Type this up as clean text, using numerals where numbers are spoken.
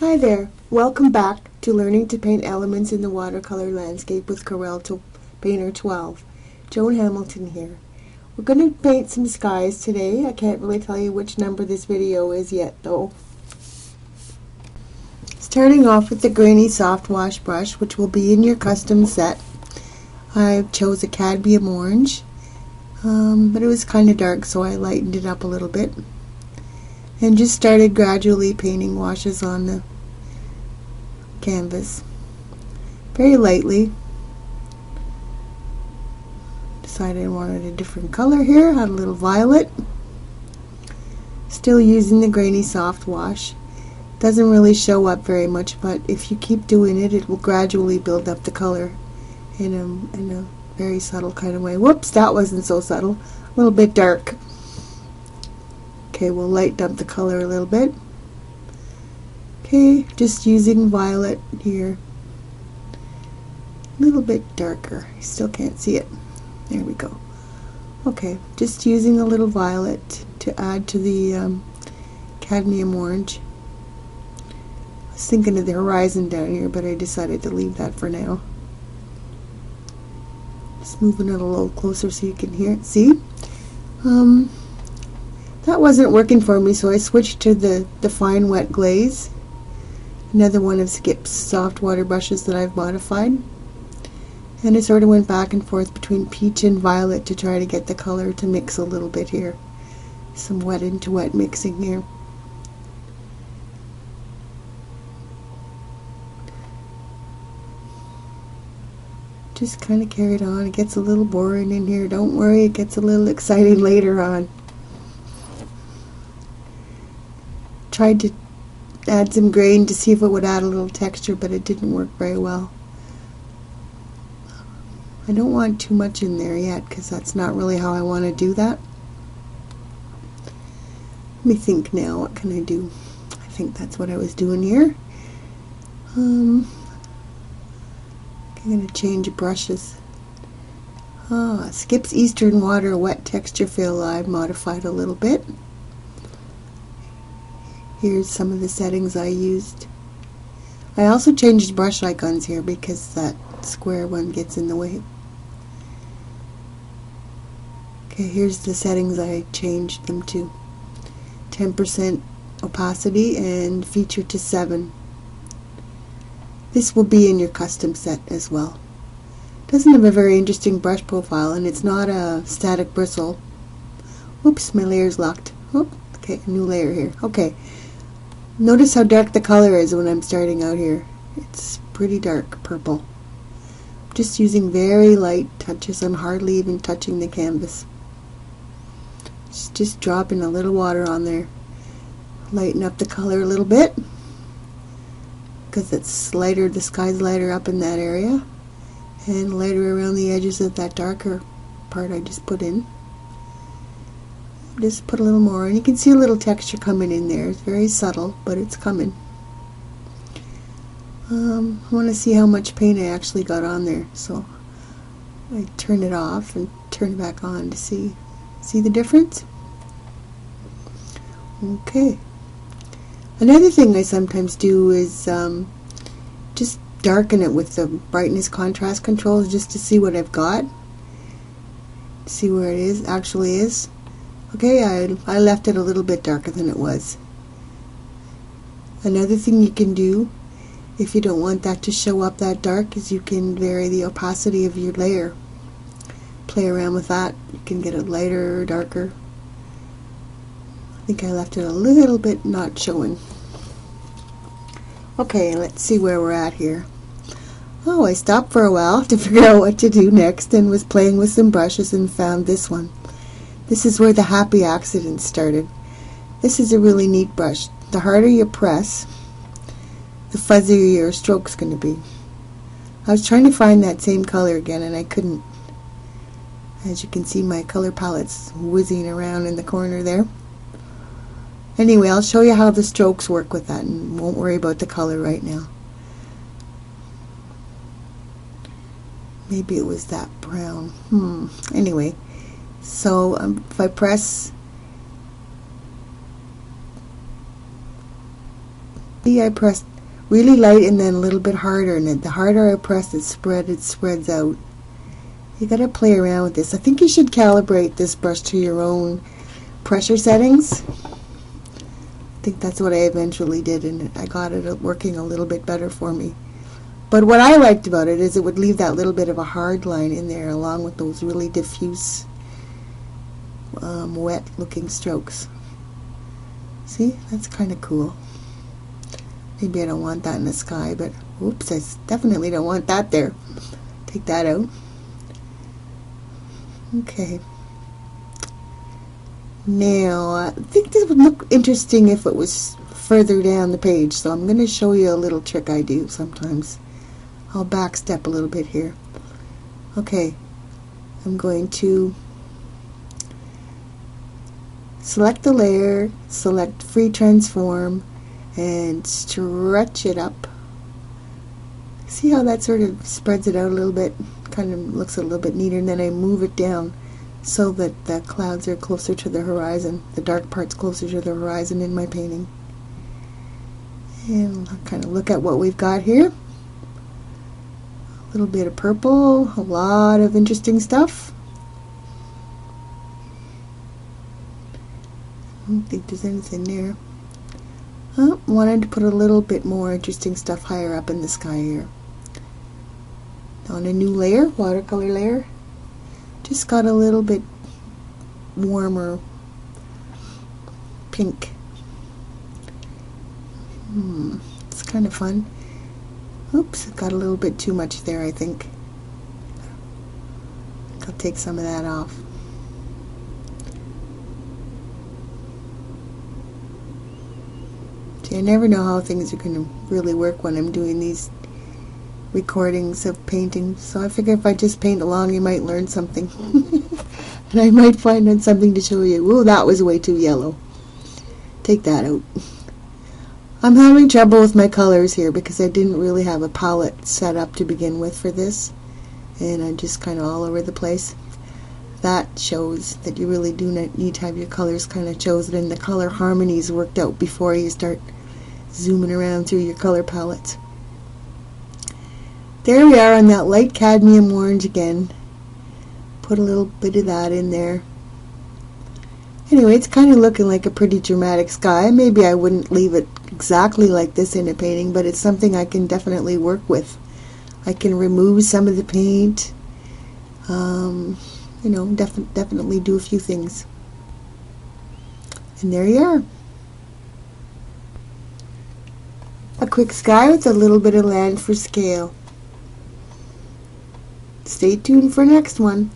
Hi there, welcome back to Learning to Paint Elements in the Watercolor Landscape with Corel Painter 12. Joan Hamilton here. We're going to paint some skies today. I can't really tell you which number this video is yet though. Starting off with the grainy soft wash brush, which will be in your custom set. I chose a cadmium orange, but it was kind of dark, so I lightened it up a little bit. And just started gradually painting washes on the canvas, very lightly. Decided I wanted a different color here. Had a little violet. Still using the grainy soft wash. Doesn't really show up very much, but if you keep doing it, it will gradually build up the color in a very subtle kind of way. Whoops, that wasn't so subtle. A little bit dark. Okay, we'll lighten up the color a little bit. Okay, just using violet here. A little bit darker. I still can't see it. There we go. Okay, just using a little violet to add to the cadmium orange. I was thinking of the horizon down here, but I decided to leave that for now. Just moving it a little closer so you can hear it. See? That wasn't working for me, so I switched to the fine wet glaze. Another one of Skip's soft water brushes that I've modified. And I sort of went back and forth between peach and violet to try to get the color to mix a little bit here. Some wet into wet mixing here. Just kind of carried on. It gets a little boring in here. Don't worry, it gets a little exciting later on. Tried to add some grain to see if it would add a little texture, but it didn't work very well. I don't want too much in there yet because that's not really how I want to do that. Let me think now, what can I do? I think that's what I was doing here. I'm going to change brushes. Skip's Eastern Water Wet Texture Fill I've modified a little bit. Here's some of the settings I used. I also changed brush icons here because that square one gets in the way. Okay, here's the settings I changed them to. 10% opacity and feature to 7. This will be in your custom set as well. Doesn't have a very interesting brush profile, and it's not a static bristle. Oops, my layer's locked. Oh, okay, a new layer here. Okay. Notice how dark the color is when I'm starting out here. It's pretty dark purple. Just using very light touches. I'm hardly even touching the canvas. Just dropping a little water on there. Lighten up the color a little bit because it's lighter, the sky's lighter up in that area, and lighter around the edges of that darker part I just put in. Just put a little more, and you can see a little texture coming in there. It's very subtle, but it's coming. I want to see how much paint I actually got on there, so I turn it off and turn it back on to see the difference. Okay. Another thing I sometimes do is just darken it with the brightness contrast controls just to see what I've got. See where it actually is. Okay, I left it a little bit darker than it was. Another thing you can do if you don't want that to show up that dark is you can vary the opacity of your layer. Play around with that. You can get it lighter or darker. I think I left it a little bit not showing. Okay, let's see where we're at here. Oh, I stopped for a while to figure out what to do next and was playing with some brushes and found this one. This is where the happy accident started. This is a really neat brush. The harder you press, the fuzzier your stroke's going to be. I was trying to find that same color again and I couldn't. As you can see, my color palette's whizzing around in the corner there. Anyway, I'll show you how the strokes work with that and won't worry about the color right now. Maybe it was that brown. Anyway. So if I press See, I pressed really light and then a little bit harder, and the harder I press it spreads out. You gotta play around with this. I think you should calibrate this brush to your own pressure settings. I think that's what I eventually did, and I got it working a little bit better for me. But what I liked about it is it would leave that little bit of a hard line in there along with those really diffuse, wet looking strokes. See, that's kind of cool. Maybe I don't want that in the sky, but oops, I definitely don't want that there. Take that out. Okay. Now, I think this would look interesting if it was further down the page, so I'm going to show you a little trick I do sometimes. I'll backstep a little bit here. Okay, I'm going to select the layer, select Free Transform, and stretch it up. See how that sort of spreads it out a little bit? Kind of looks a little bit neater, and then I move it down so that the clouds are closer to the horizon, the dark parts closer to the horizon in my painting. And I'll kind of look at what we've got here. A little bit of purple, a lot of interesting stuff. I don't think there's anything there. Oh, wanted to put a little bit more interesting stuff higher up in the sky here. On a new layer, watercolor layer, just got a little bit warmer pink. It's kind of fun. Oops, got a little bit too much there, I think. I'll take some of that off. See, I never know how things are going to really work when I'm doing these recordings of painting, so I figure if I just paint along you might learn something. And I might find something to show you. Oh, that was way too yellow. Take that out. I'm having trouble with my colors here because I didn't really have a palette set up to begin with for this, and I'm just kind of all over the place. That shows that you really do need to have your colors kind of chosen and the color harmonies worked out before you start zooming around through your color palettes. There we are on that light cadmium orange again. Put a little bit of that in there. Anyway, it's kind of looking like a pretty dramatic sky. Maybe I wouldn't leave it exactly like this in a painting, but it's something I can definitely work with. I can remove some of the paint. You know, definitely do a few things. And there you are. A quick sky with a little bit of land for scale. Stay tuned for next one.